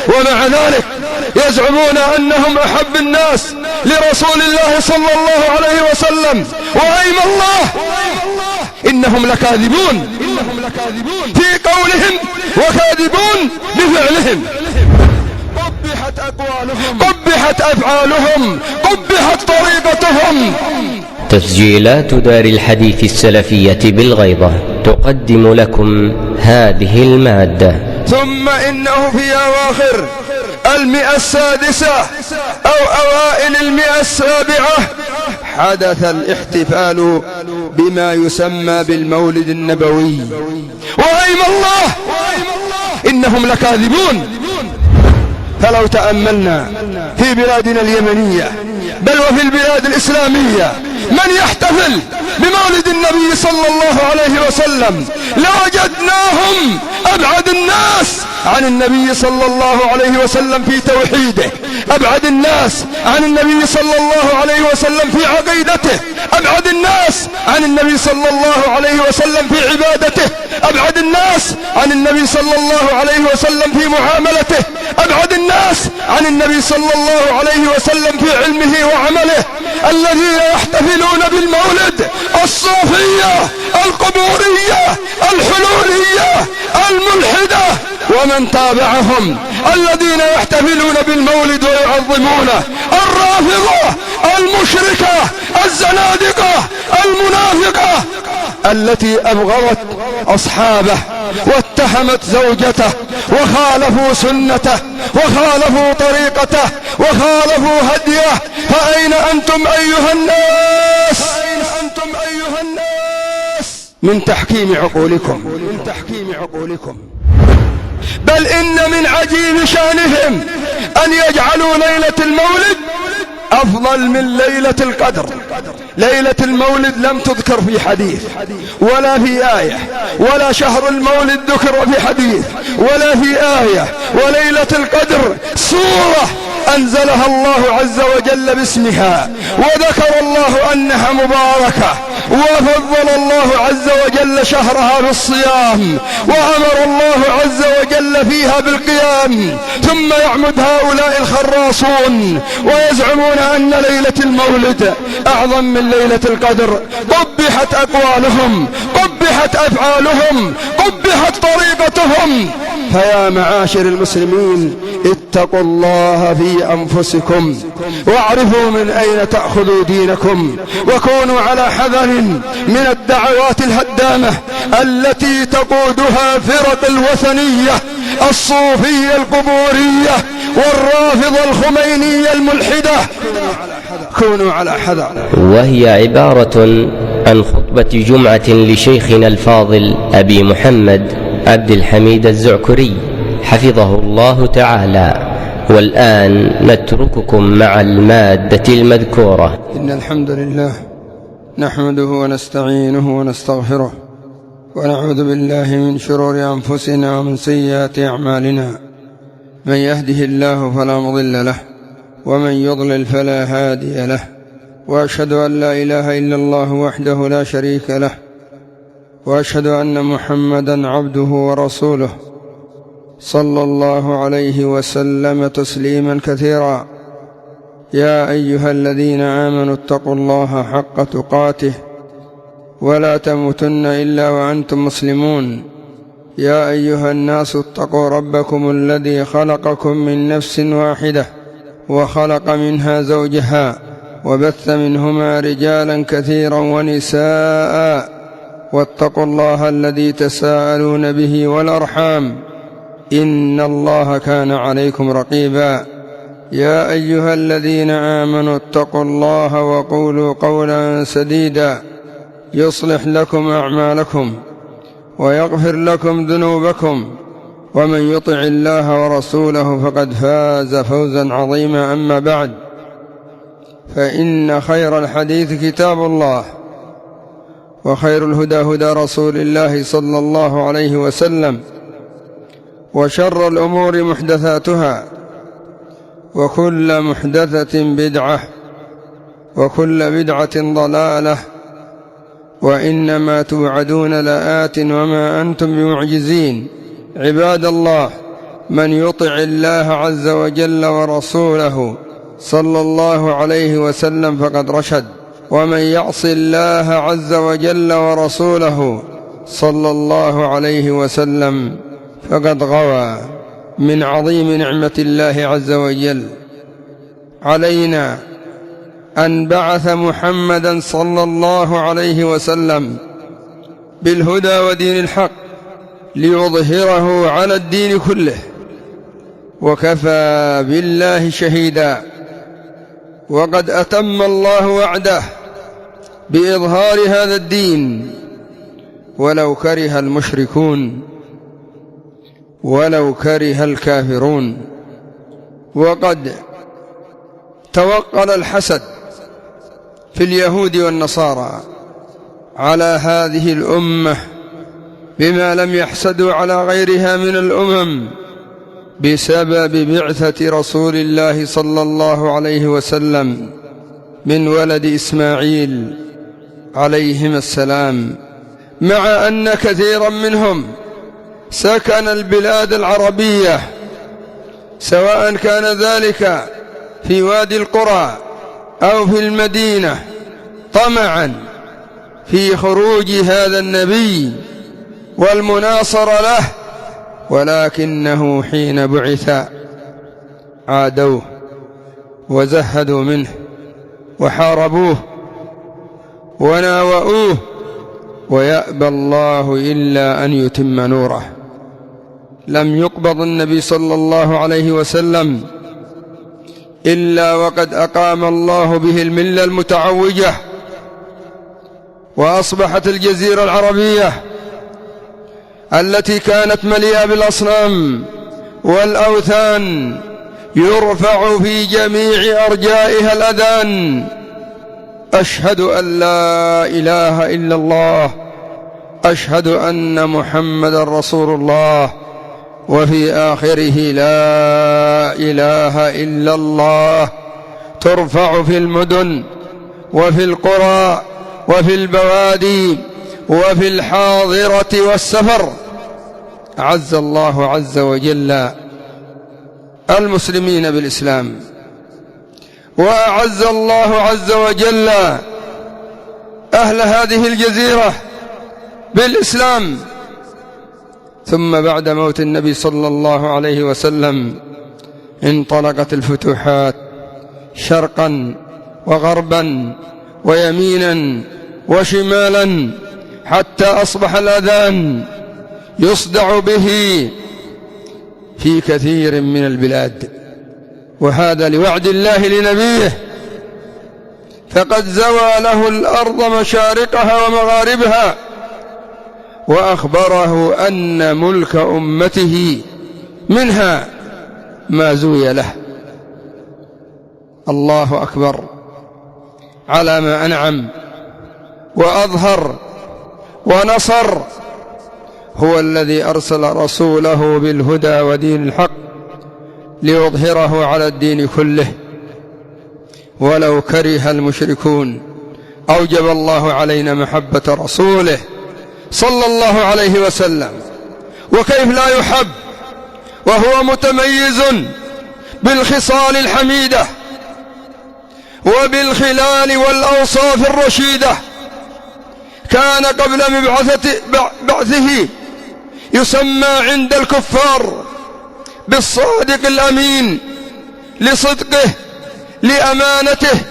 ومع ذلك يزعمون أنهم أحب الناس لرسول الله صلى الله عليه وسلم، وأيم الله إنهم لكاذبون في قولهم وكاذبون بفعلهم. قبحت أقوالهم، قبحت أفعالهم، قبحت طريقتهم. تسجيلات دار الحديث السلفية بالغيضة تقدم لكم هذه المادة. ثم إنه في أواخر 106 أو أوائل 107 حدث الاحتفال بما يسمى بالمولد النبوي، وأيم الله إنهم لكاذبون. فلو تأملنا في بلادنا اليمنية بل وفي البلاد الإسلامية من يحتفل بمولد النبي صلى الله عليه وسلم لوجدناهم أبعد الناس عن النبي صلى الله عليه وسلم في توحيده، أبعد الناس عن النبي صلى الله عليه وسلم في عقيدته، أبعد الناس عن النبي صلى الله عليه وسلم في عبادته، أبعد الناس عن النبي صلى الله عليه وسلم في معاملته، أبعد الناس عن النبي صلى الله عليه وسلم في علمه وعمله. الذين يحتفلون بالمولد الصوفية القبورية الحلولية الملحدة ومن تابعهم، الذين يحتفلون بالمولد ويعظمونه، الرافضة المشركة الزنادقة المنافقة التي أبغضت أصحابه واتهمت زوجته وخالفوا سنته وخالفوا طريقته وخالفوا هديه. فأين أنتم أيها الناس؟ من تحكيم عقولكم. بل إن من عجيب شأنهم أن يجعلوا ليلة المولد أفضل من ليلة القدر. ليلة المولد لم تذكر في حديث ولا في آية، ولا شهر المولد ذكر في حديث ولا في آية، وليلة القدر سورة أنزلها الله عز وجل باسمها، وذكر الله أنها مباركة، وفضل الله عز وجل شهرها بالصيام، وأمر الله عز وجل فيها بالقيام. ثم يعمد هؤلاء الخراصون ويزعمون أن ليلة المولد أعظم من ليلة القدر. قبحت أقوالهم، قبحت أفعالهم، قبحت طريقتهم. فيا معاشر المسلمين اتقوا الله في أنفسكم واعرفوا من أين تأخذوا دينكم، وكونوا على حذر من الدعوات الهدامة التي تقودها فرق الوثنية الصوفية القبورية والرافضة الخمينية الملحدة. كونوا على حذر. وهي عبارة عن خطبة جمعة لشيخنا الفاضل أبي محمد عبد الحميد الزعكري حفظه الله تعالى. والآن نترككم مع المادة المذكورة. إن الحمد لله نحمده ونستعينه ونستغفره، ونعوذ بالله من شرور أنفسنا ومن سيئات أعمالنا. من يهده الله فلا مضل له، ومن يضلل فلا هادي له، وأشهد أن لا إله إلا الله وحده لا شريك له، وأشهد أن محمدا عبده ورسوله صلى الله عليه وسلم تسليما كثيرا. يا أيها الذين آمنوا اتقوا الله حق تقاته ولا تموتن إلا وأنتم مسلمون. يا أيها الناس اتقوا ربكم الذي خلقكم من نفس واحدة وخلق منها زوجها وبث منهما رجالا كثيرا ونساء، واتقوا الله الذي تساءلون به والأرحام إن الله كان عليكم رقيبا. يا أيها الذين آمنوا اتقوا الله وقولوا قولا سديدا يصلح لكم أعمالكم ويغفر لكم ذنوبكم، ومن يطع الله ورسوله فقد فاز فوزا عظيما. أما بعد، فإن خير الحديث كتاب الله، وخير الهدى هدى رسول الله صلى الله عليه وسلم، وشر الأمور محدثاتها، وكل محدثة بدعة، وكل بدعة ضلالة، وإنما توعدون لآت وما أنتم بمعجزين. عباد الله، من يطع الله عز وجل ورسوله صلى الله عليه وسلم فقد رشد، ومن يعص الله عز وجل ورسوله صلى الله عليه وسلم فقد غوى. من عظيم نعمة الله عز وجل علينا أن بعث محمدا صلى الله عليه وسلم بالهدى ودين الحق ليظهره على الدين كله، وكفى بالله شهيدا. وقد أتم الله وعده بإظهار هذا الدين ولو كره المشركون ولو كره الكافرون. وقد توقل الحسد في اليهود والنصارى على هذه الأمة بما لم يحسدوا على غيرها من الأمم بسبب بعثة رسول الله صلى الله عليه وسلم من ولد إسماعيل عليهم السلام، مع أن كثيرا منهم سكن البلاد العربية، سواء كان ذلك في وادي القرى أو في المدينة، طمعا في خروج هذا النبي والمناصرة له، ولكنه حين بعث عادوه وزهدوا منه وحاربوه وناوؤوه، ويأبى الله إلا أن يتم نوره. لم يقبض النبي صلى الله عليه وسلم إلا وقد أقام الله به الملة المتعوجة، وأصبحت الجزيرة العربية التي كانت مليئة بالأصنام والأوثان يرفع في جميع أرجائها الأذان: أشهد أن لا إله إلا الله، أشهد أن محمد رسول الله، وفي آخره لا إله إلا الله، ترفع في المدن وفي القرى وفي البوادي وفي الحاضرة والسفر. أعز الله عز وجل المسلمين بالإسلام، وأعز الله عز وجل أهل هذه الجزيرة بالإسلام. ثم بعد موت النبي صلى الله عليه وسلم انطلقت الفتوحات شرقا وغربا ويمينا وشمالا، حتى أصبح الأذان يصدع به في كثير من البلاد، وهذا لوعد الله لنبيه، فقد زوى له الأرض مشارقها ومغاربها، وأخبره أن ملك أمته منها ما زوي له. الله أكبر على ما أنعم وأظهر ونصر. هو الذي أرسل رسوله بالهدى ودين الحق ليظهره على الدين كله ولو كره المشركون. أوجب الله علينا محبة رسوله صلى الله عليه وسلم، وكيف لا يحب وهو متميز بالخصال الحميدة وبالخلال والأوصاف الرشيدة. كان قبل بعثه يسمى عند الكفار بالصادق الأمين، لصدقه، لأمانته،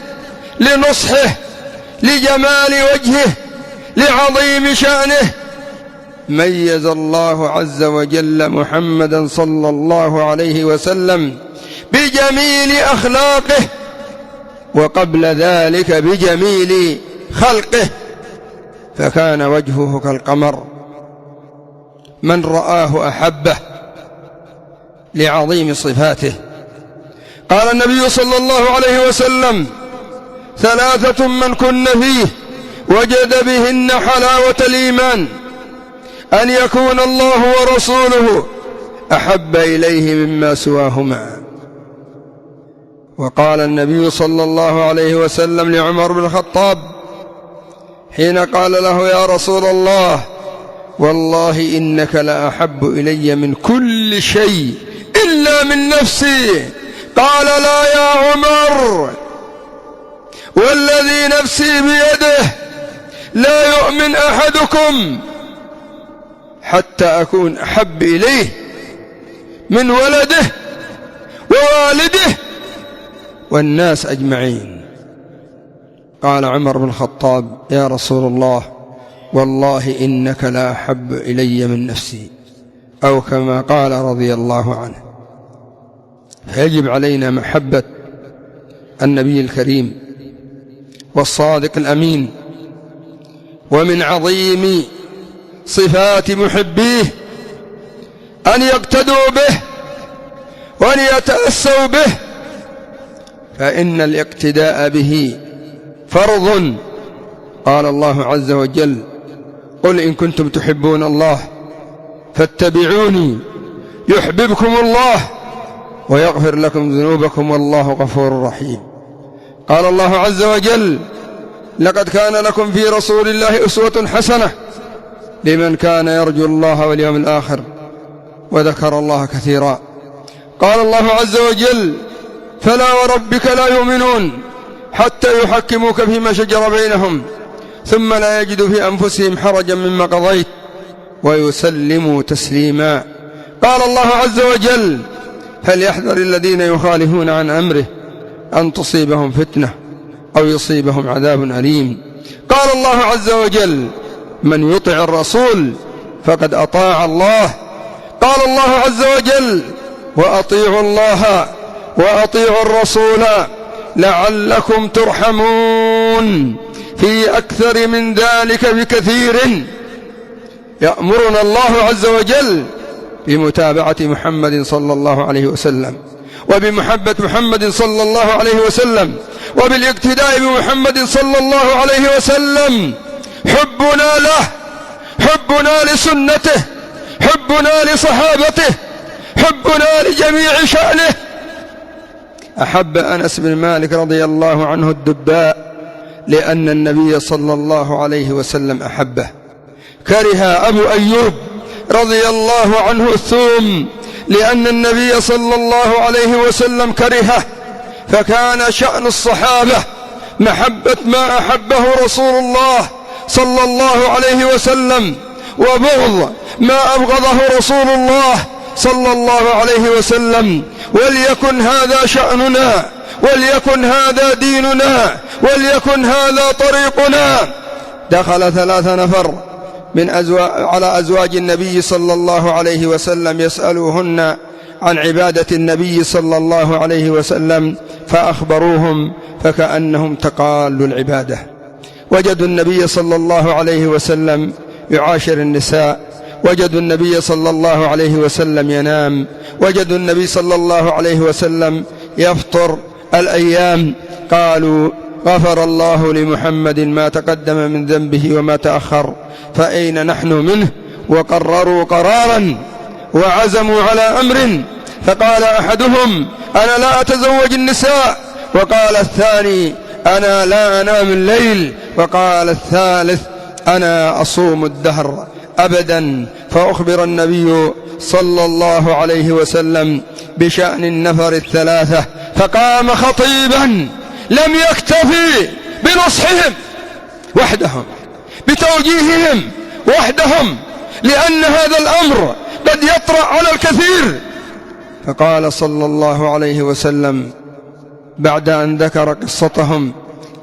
لنصحه، لجمال وجهه، لعظيم شأنه. ميز الله عز وجل محمدا صلى الله عليه وسلم بجميل أخلاقه، وقبل ذلك بجميل خلقه، فكان وجهه كالقمر، من رآه أحبه لعظيم صفاته. قال النبي صلى الله عليه وسلم: ثلاثة من كن فيه وجد بهن حلاوة الإيمان: أن يكون الله ورسوله أحب إليه مما سواهما. وقال النبي صلى الله عليه وسلم لعمر بن الخطاب حين قال له: يا رسول الله، والله إنك لأحب إلي من كل شيء إلا من نفسي. قال لا يا عمر، والذي نفسي بيده لا يؤمن أحدكم حتى أكون أحب إليه من ولده ووالده والناس أجمعين. قال عمر بن الخطاب يا رسول الله والله إنك لا أحب إلي من نفسي، أو كما قال رضي الله عنه. فيجب علينا محبة النبي الكريم والصادق الأمين. ومن عظيم صفات محبيه أن يقتدوا به وأن يتأسوا به، فإن الاقتداء به فرض. قال الله عز وجل قل إن كنتم تحبون الله فاتبعوني يحببكم الله ويغفر لكم ذنوبكم والله غفور رحيم. قال الله عز وجل لقد كان لكم في رسول الله أسوة حسنة لمن كان يرجو الله واليوم الآخر وذكر الله كثيرا. قال الله عز وجل فلا وربك لا يؤمنون حتى يحكموك فيما شجر بينهم ثم لا يجدوا في أنفسهم حرجا مما قضيت ويسلموا تسليما. قال الله عز وجل فليحذر الذين يخالفون عن أمره أن تصيبهم فتنة أو يصيبهم عذاب أليم. قال الله عز وجل من يطع الرسول فقد أطاع الله. قال الله عز وجل وأطيعوا الله وأطيعوا الرسول لعلكم ترحمون. في أكثر من ذلك بكثير يأمرنا الله عز وجل بمتابعة محمد صلى الله عليه وسلم وبمحبة محمد صلى الله عليه وسلم وبالاقتداء بمحمد صلى الله عليه وسلم. حبنا له، حبنا لسنته، حبنا لصحابته، حبنا لجميع شأنه. أحب أنس بن مالك رضي الله عنه الدباء لأن النبي صلى الله عليه وسلم أحبه. كره أبو أيوب رضي الله عنه الثوم لأن النبي صلى الله عليه وسلم كرهه. فكان شأن الصحابة محبة ما أحبه رسول الله صلى الله عليه وسلم وبغض ما أبغضه رسول الله صلى الله عليه وسلم. وليكن هذا شأننا، وليكن هذا ديننا، وليكن هذا طريقنا. دخل 3 نفر على أزواج النبي صلى الله عليه وسلم يسألوهن عن عبادة النبي صلى الله عليه وسلم فأخبروهم فكأنهم تقالوا العبادة. وجدوا النبي صلى الله عليه وسلم يعاشر النساء، وجدوا النبي صلى الله عليه وسلم ينام، وجدوا النبي صلى الله عليه وسلم يفطر الأيام. قالوا غفر الله لمحمد ما تقدم من ذنبه وما تأخر فأين نحن منه؟ وقرروا قرارا وعزموا على أمر. فقال أحدهم أنا لا أتزوج النساء، وقال الثاني أنا لا أنام الليل، وقال الثالث أنا أصوم الدهر أبدا. فأخبر النبي صلى الله عليه وسلم بشأن النفر 3 فقام خطيبا لم يكتفي بنصحهم وحدهم بتوجيههم وحدهم، لأن هذا الأمر قد يطرأ على الكثير. فقال صلى الله عليه وسلم بعد أن ذكر قصتهم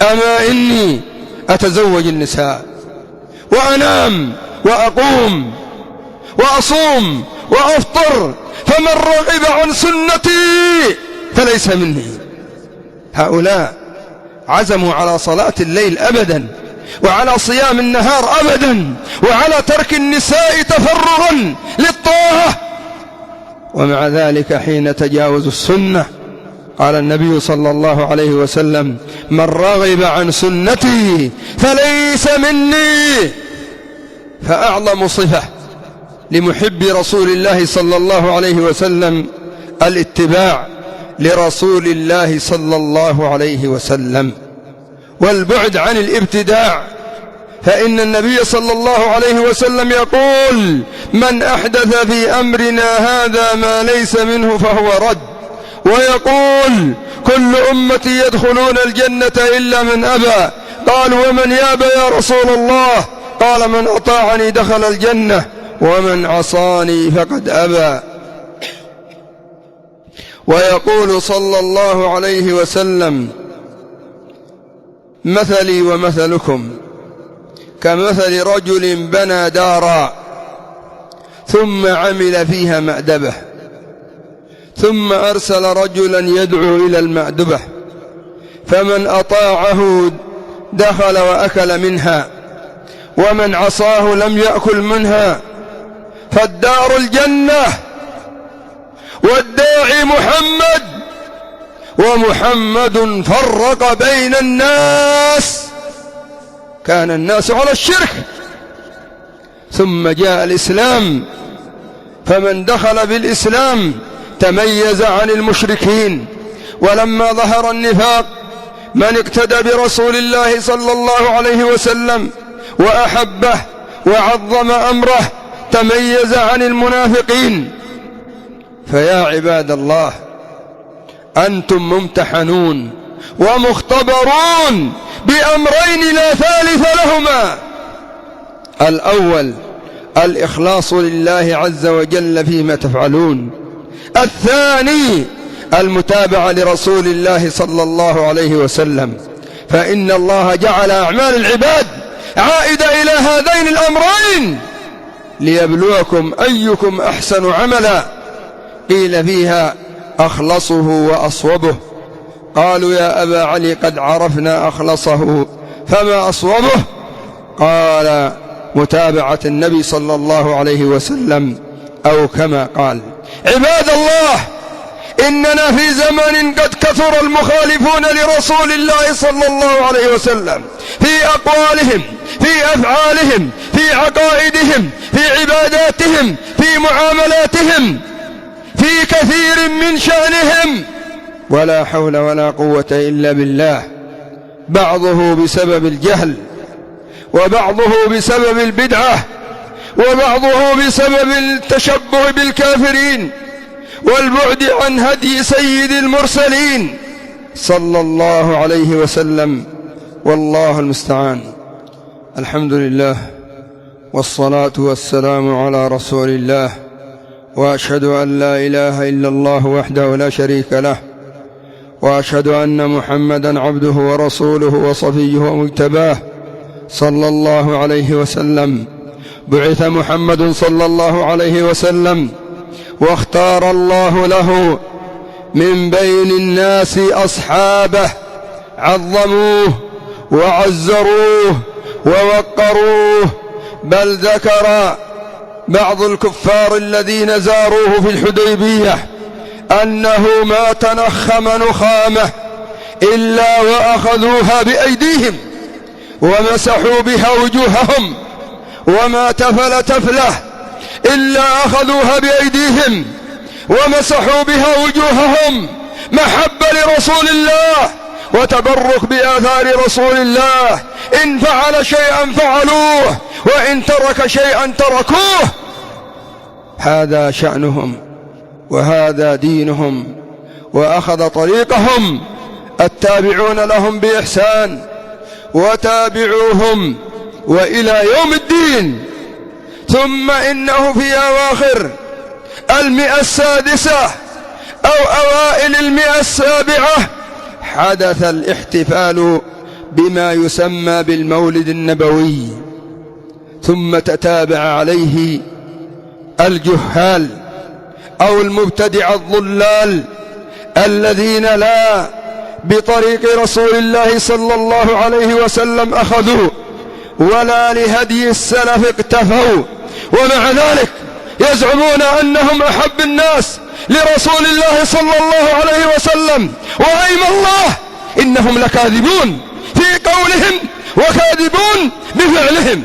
أما إني أتزوج النساء وأنام وأقوم وأصوم وأفطر فمن رغب عن سنتي فليس مني. هؤلاء عزموا على صلاة الليل أبدا، وعلى صيام النهار أبدا، وعلى ترك النساء تفرغا للطاعة. ومع ذلك حين تجاوزوا السنة قال النبي صلى الله عليه وسلم من رغب عن سنتي فليس مني. فأعظم صفة لمحب رسول الله صلى الله عليه وسلم الاتباع لرسول الله صلى الله عليه وسلم والبعد عن الابتداع فإن النبي صلى الله عليه وسلم يقول: من أحدث في أمرنا هذا ما ليس منه فهو رد. ويقول: كل أمتي يدخلون الجنة إلا من أبى. قالوا: ومن يابى يا رسول الله؟ قال: من أطاعني دخل الجنة ومن عصاني فقد أبى. ويقول صلى الله عليه وسلم: مثلي ومثلكم كمثل رجل بنى دارا ثم عمل فيها مأدبة، ثم أرسل رجلا يدعو إلى المأدبة، فمن أطاعه دخل وأكل منها، ومن عصاه لم يأكل منها. فالدار الجنة، والداعي محمد، ومحمد فرق بين الناس. كان الناس على الشرك، ثم جاء الإسلام، فمن دخل بالإسلام تميز عن المشركين. ولما ظهر النفاق، من اقتدى برسول الله صلى الله عليه وسلم وأحبه وعظم أمره تميز عن المنافقين. فيا عباد الله، أنتم ممتحنون ومختبرون بأمرين لا ثالث لهما: الأول الإخلاص لله عز وجل فيما تفعلون، الثاني المتابعة لرسول الله صلى الله عليه وسلم. فإن الله جعل أعمال العباد عائدة إلى هذين الأمرين ليبلوكم أيكم أحسن عملا. قيل فيها: أخلصه وأصوبه. قالوا: يا أبا علي قد عرفنا أخلصه، فما أصوبه؟ قال: متابعة النبي صلى الله عليه وسلم، أو كما قال. عباد الله، إننا في زمن قد كثر المخالفون لرسول الله صلى الله عليه وسلم في أقوالهم، في أفعالهم، في عقائدهم، في عباداتهم، في معاملاتهم، في كثير من شأنهم، ولا حول ولا قوة إلا بالله. بعضه بسبب الجهل، وبعضه بسبب البدعة، وبعضه بسبب التشبه بالكافرين والبعد عن هدي سيد المرسلين صلى الله عليه وسلم، والله المستعان. الحمد لله، والصلاة والسلام على رسول الله، وأشهد أن لا إله إلا الله وحده لا شريك له، وأشهد أن محمدا عبده ورسوله وصفيه ومجتباه صلى الله عليه وسلم. بعث محمد صلى الله عليه وسلم، واختار الله له من بين الناس أصحابه عظموه وعزروه ووقروه. بل ذكر بعض الكفار الذين زاروه في الحديبية أنه ما تنخم نخامة إلا وأخذوها بأيديهم ومسحوا بها وجوههم، وما تفل تفله إلا أخذوها بأيديهم ومسحوا بها وجوههم، محبة لرسول الله وتبرك بآثار رسول الله. إن فعل شيئا فعلوه، وإن ترك شيئا تركوه. هذا شأنهم وهذا دينهم، وأخذ طريقهم التابعون لهم بإحسان وتابعوهم وإلى يوم الدين. ثم إنه في أواخر 106 أو أوائل 107 حدث الاحتفال بما يسمى بالمولد النبوي، ثم تتابع عليه الجهال أو المبتدع الضلال الذين لا بطريق رسول الله صلى الله عليه وسلم أخذوا، ولا لهدي السلف اقتفوا، ومع ذلك يزعمون أنهم أحب الناس لرسول الله صلى الله عليه وسلم. وأيم الله إنهم لكاذبون في قولهم وكاذبون بفعلهم.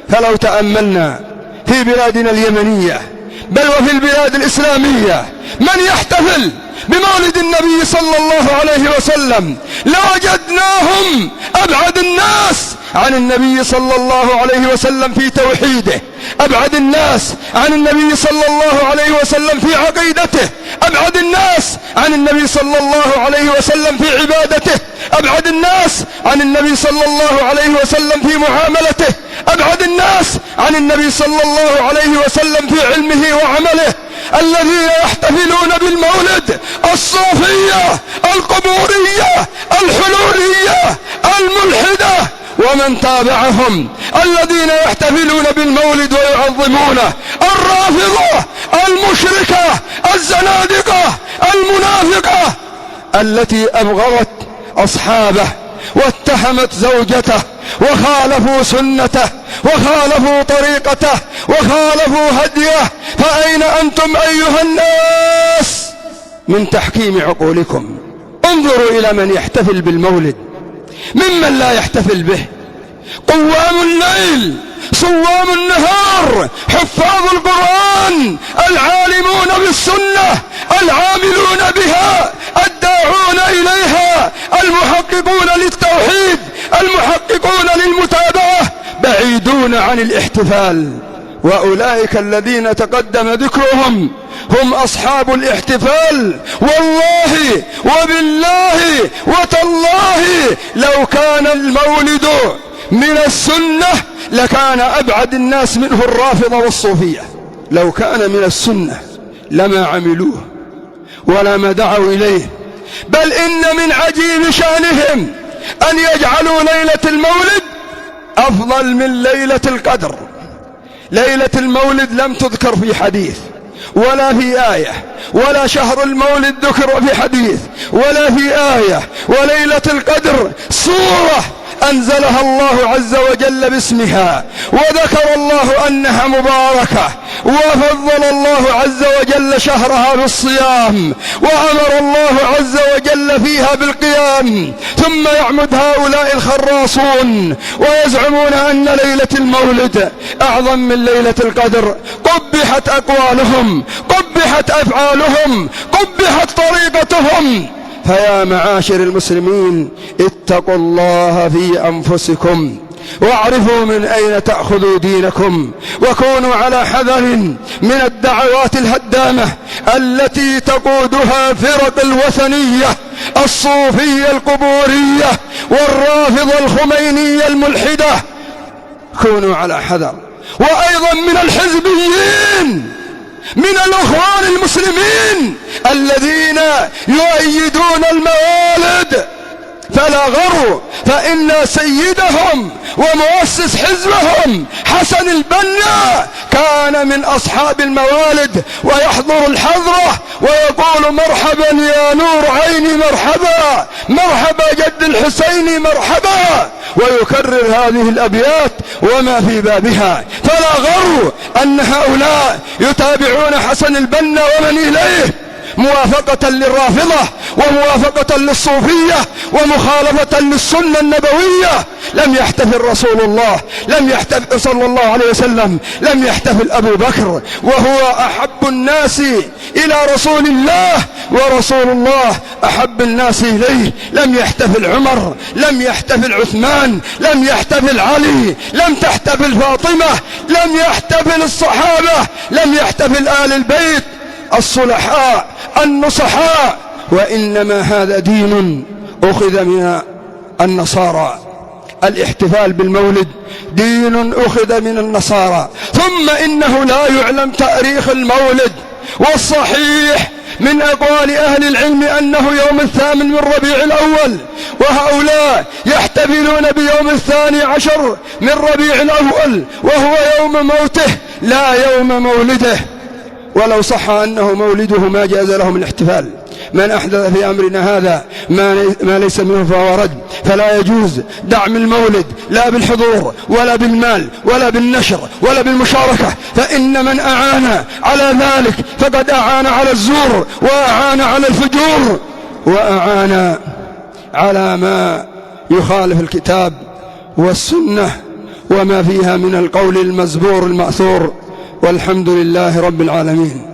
فلو تأملنا في بلادنا اليمنية بل وفي البلاد الإسلامية من يحتفل بمولد النبي صلى الله عليه وسلم لوجدناهم أبعد الناس عن النبي صلى الله عليه وسلم في توحيده، أبعد الناس عن النبي صلى الله عليه وسلم في عقيدته، أبعد الناس عن النبي صلى الله عليه وسلم في عبادته، أبعد الناس عن النبي صلى الله عليه وسلم في معاملته، أبعد الناس عن النبي صلى الله عليه وسلم في علمه وعمله. الذين يحتفلون بالمولد الصوفية القبورية الحلولية الملحدة ومن تابعهم، الذين يحتفلون بالمولد ويعظمونه، الرافضة المشركة الزنادقة المنافقة التي أبغضت أصحابه واتهمت زوجته وخالفوا سنته وخالفوا طريقته وخالفوا هديه. فأين أنتم أيها الناس من تحكيم عقولكم؟ انظروا إلى من يحتفل بالمولد ممن لا يحتفل به. قوام الليل صوام النهار، حفاظ القرآن، العالمون بالسنة، العاملون بها، الداعون إليها، المحققون للتوحيد، المحققون للمتابعة، بعيدون عن الاحتفال. وأولئك الذين تقدم ذكرهم هم أصحاب الاحتفال. والله وبالله وتالله لو كان المولد من السنة لكان أبعد الناس منه الرافضة والصوفية. لو كان من السنة لما عملوه ولا ما دعوا إليه. بل إن من عجيب شأنهم أن يجعلوا ليلة المولد أفضل من ليلة القدر. ليلة المولد لم تذكر في حديث ولا في آية، ولا شهر المولد ذكر في حديث ولا في آية. وليلة القدر سورة أنزلها الله عز وجل باسمها، وذكر الله أنها مباركة، وفضل الله عز وجل شهرها بالصيام، وأمر الله عز وجل فيها بالقيام. ثم يعمد هؤلاء الخراصون ويزعمون أن ليلة المولد أعظم من ليلة القدر. قبحت أقوالهم، قبحت أفعالهم، قبحت طريقتهم. فيا معاشر المسلمين اتقوا الله في أنفسكم واعرفوا من أين تأخذوا دينكم، وكونوا على حذر من الدعوات الهدامة التي تقودها فرق الوثنية الصوفية القبورية والرافضة الخمينية الملحدة. كونوا على حذر. وأيضا من الحزبيين، من الأخوان المسلمين الذين يؤيدون الموالد، فلا غروا، فإن سيدهم ومؤسس حزبهم حسن البنا كان من أصحاب الموالد، ويحضر الحضرة ويقول مرحبا يا نور عيني، مرحبا مرحبا جد الحسين مرحبا، ويكرر هذه الأبيات وما في بابها. فلا غروا أن هؤلاء يتابعون حسن البنا ومن إليه موافقة للرافضة وموافقة للصوفية ومخالفة للسنة النبوية. لم يحتفل رسول الله، لم يحتفل صلى الله عليه وسلم، لم يحتفل أبو بكر وهو أحب الناس إلى رسول الله، ورسول الله أحب الناس إليه. لم يحتفل عمر، لم يحتفل عثمان، لم يحتفل علي، لم تحتفل فاطمة، لم يحتفل الصحابة، لم يحتفل آل البيت الصلحاء النصحاء. وإنما هذا دين أخذ من النصارى. الاحتفال بالمولد دين أخذ من النصارى. ثم إنه لا يعلم تاريخ المولد، والصحيح من أقوال أهل العلم أنه يوم 8 من ربيع الأول، وهؤلاء يحتفلون بيوم 12 من ربيع الأول وهو يوم موته لا يوم مولده. ولو صح أنه مولده ما جاز لهم الاحتفال. من أحدث في أمرنا هذا ما ليس منه فهو رد. فلا يجوز دعم المولد لا بالحضور ولا بالمال ولا بالنشر ولا بالمشاركة، فإن من أعان على ذلك فقد أعان على الزور وأعان على الفجور وأعان على ما يخالف الكتاب والسنة وما فيها من القول المزبور المأثور. والحمد لله رب العالمين.